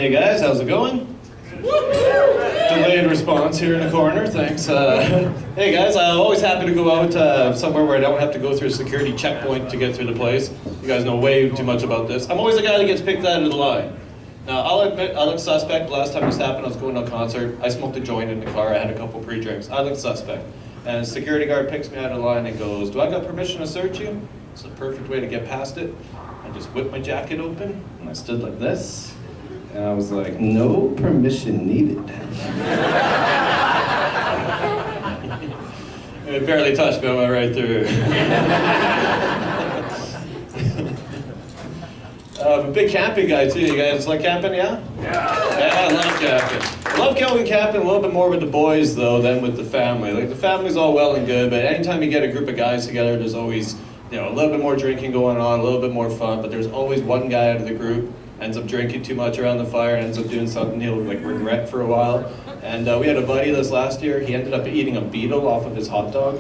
Hey guys, how's it going? Delayed response here in the corner, thanks. Hey guys, I'm always happy to go out somewhere where I don't have to go through a security checkpoint to get through the place. You guys know way too much about this. I'm always the guy that gets picked out of the line. Now, I'll admit, I look suspect. The last time this happened, I was going to a concert. I smoked a joint in the car. I had a couple pre-drinks. I look suspect. And the security guard picks me out of the line and goes, "Do I got permission to search you?" It's the perfect way to get past it. I just whipped my jacket open, and I stood like this. And I was like, "No permission needed." It barely touched me, I went right through. I'm a big camping guy too. You guys like camping, yeah? Yeah, I love camping. I love going camping a little bit more with the boys though than with the family. Like the family's all well and good, but anytime you get a group of guys together, there's always, you know, a little bit more drinking going on, a little bit more fun, but there's always one guy out of the group ends up drinking too much around the fire, ends up doing something he'll like regret for a while. And we had a buddy this last year, he ended up eating a beetle off of his hot dog.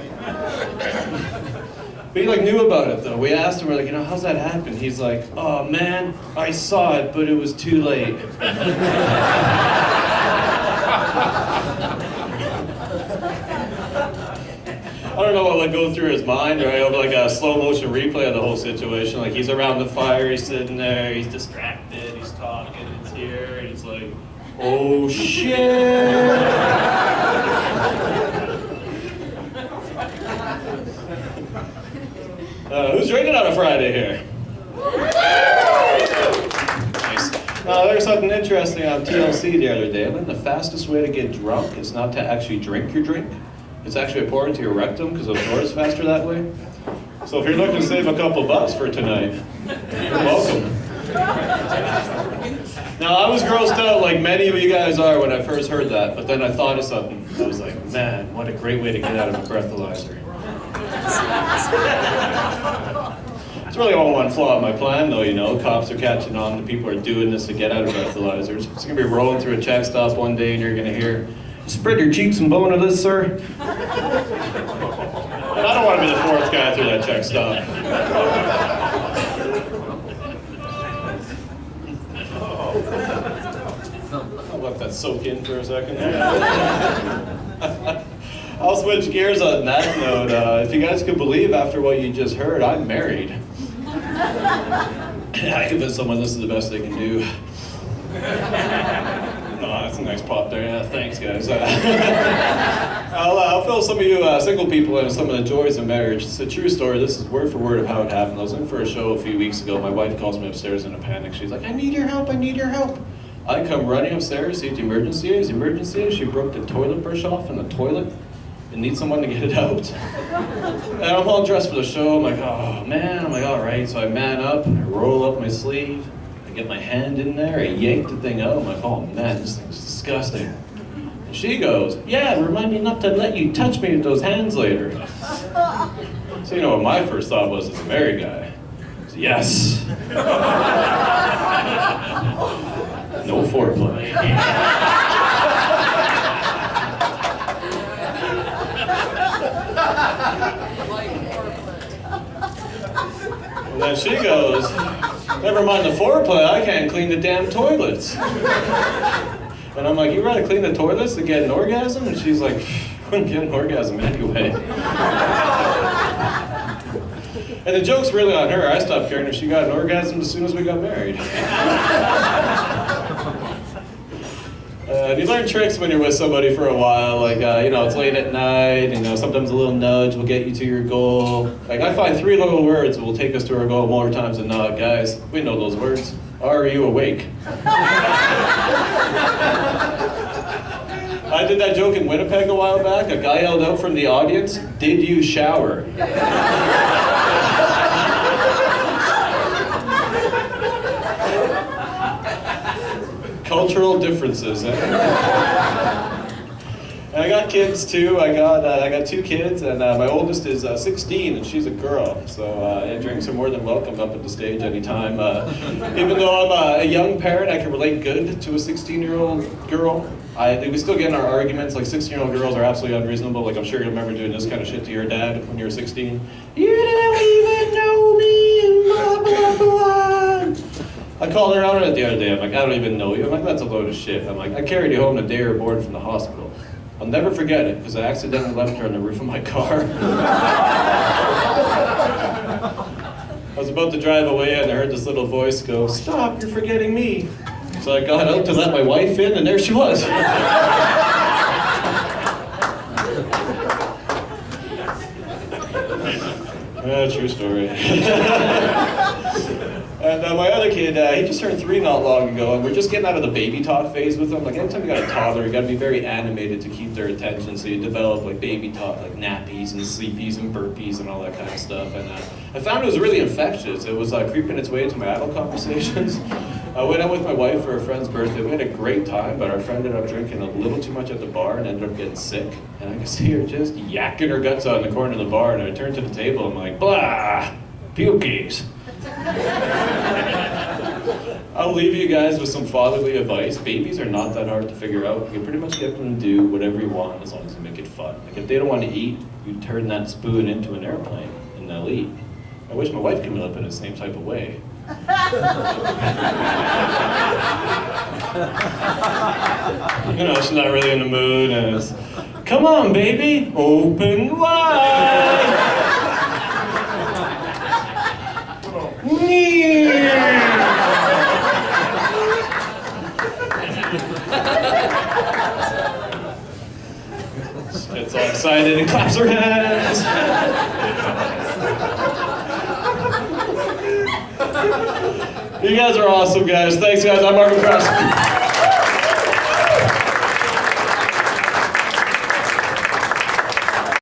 But he like knew about it though. We asked him, we're like, you know, how's that happen? He's like, "Oh man, I saw it, but it was too late." I don't know what would go through his mind, or I have like a slow motion replay of the whole situation. Like he's around the fire, he's sitting there, he's distracted, he's talking, it's here, and he's like, "Oh shit." Who's drinking on a Friday here? Nice. There's something interesting on TLC the other day. I learned the fastest way to get drunk is not to actually drink your drink. It's actually important to your rectum because it absorbs faster that way. So if you're looking to save a couple bucks for tonight, you're welcome. Now I was grossed out like many of you guys are when I first heard that, but then I thought of something. I was like, man, what a great way to get out of a breathalyzer. It's really all one flaw in my plan though, you know. Cops are catching on that people are doing this to get out of breathalyzers. It's gonna be rolling through a check stop one day and you're gonna hear, "Spread your cheeks and bone to this, sir." And I don't want to be the fourth guy through that check stop. I'll let that soak in for a second. I'll switch gears on that note. If you guys could believe after what you just heard, I'm married. I convince someone this is the best they can do. No, that's a nice pop there. Yeah, thanks, guys. I'll fill some of you single people in some of the joys of marriage. It's a true story. This is word for word of how it happened. I was in for a show a few weeks ago. My wife calls me upstairs in a panic. She's like, "I need your help, I need your help." I come running upstairs, see what the emergency is. The emergency is she broke the toilet brush off in the toilet and needs someone to get it out. And I'm all dressed for the show. I'm like, oh man. I'm like, all right. So I man up, I roll up my sleeve. Get my hand in there, I yank the thing out. I'm like, oh man, this thing's disgusting. And she goes, "Yeah, remind me not to let you touch me with those hands later." So you know what my first thought was as a married guy? Was, yes. No foreplay. And then she goes, "Never mind the foreplay, I can't clean the damn toilets." And I'm like, "You rather clean the toilets than get an orgasm?" And she's like, "I wouldn't get an orgasm anyway." And the joke's really on her. I stopped caring if she got an orgasm as soon as we got married. And you learn tricks when you're with somebody for a while, like, you know, it's late at night, you know, sometimes a little nudge will get you to your goal. Like, I find 3 little words will take us to our goal more times than not. Guys, we know those words. Are you awake? I did that joke in Winnipeg a while back. A guy yelled out from the audience, "Did you shower?" Cultural differences, eh? And I got kids too. I got 2 kids, and my oldest is 16, and she's a girl. So drinks are more than welcome up at the stage anytime. Even though I'm a young parent, I can relate good to a 16-year-old girl. We still get in our arguments. Like 16-year-old girls are absolutely unreasonable. Like I'm sure you remember doing this kind of shit to your dad when you were 16. You don't even know me, and blah blah blah. I I called her out on it the other day. I'm like, I don't even know you. I'm like, that's a load of shit. I'm like, I carried you home the day you were born from the hospital. I'll never forget it, because I accidentally left her on the roof of my car. I was about to drive away and I heard this little voice go, "Stop, you're forgetting me." So I got out to let my wife in and there she was. True story. And my other kid, he just turned 3 not long ago, and we're just getting out of the baby talk phase with him. Like anytime you got a toddler, you got to be very animated to keep their attention. So you develop like baby talk, like nappies and sleepies and burpees and all that kind of stuff. And I found it was really infectious. It was creeping its way into my adult conversations. I went out with my wife for a friend's birthday. We had a great time, but our friend ended up drinking a little too much at the bar and ended up getting sick. And I could see her just yakking her guts out in the corner of the bar. And I turned to the table. I'm like, blah, pukies. I'll leave you guys with some fatherly advice. Babies are not that hard to figure out. You can pretty much get them to do whatever you want as long as you make it fun. Like if they don't want to eat, you turn that spoon into an airplane and they'll eat. I wish my wife could come up in the same type of way. You know, she's not really in the mood and it's, "Come on, baby, open wide." Gets all excited and claps her hands. You guys are awesome, guys. Thanks, guys. I'm Marvin Krawczyk.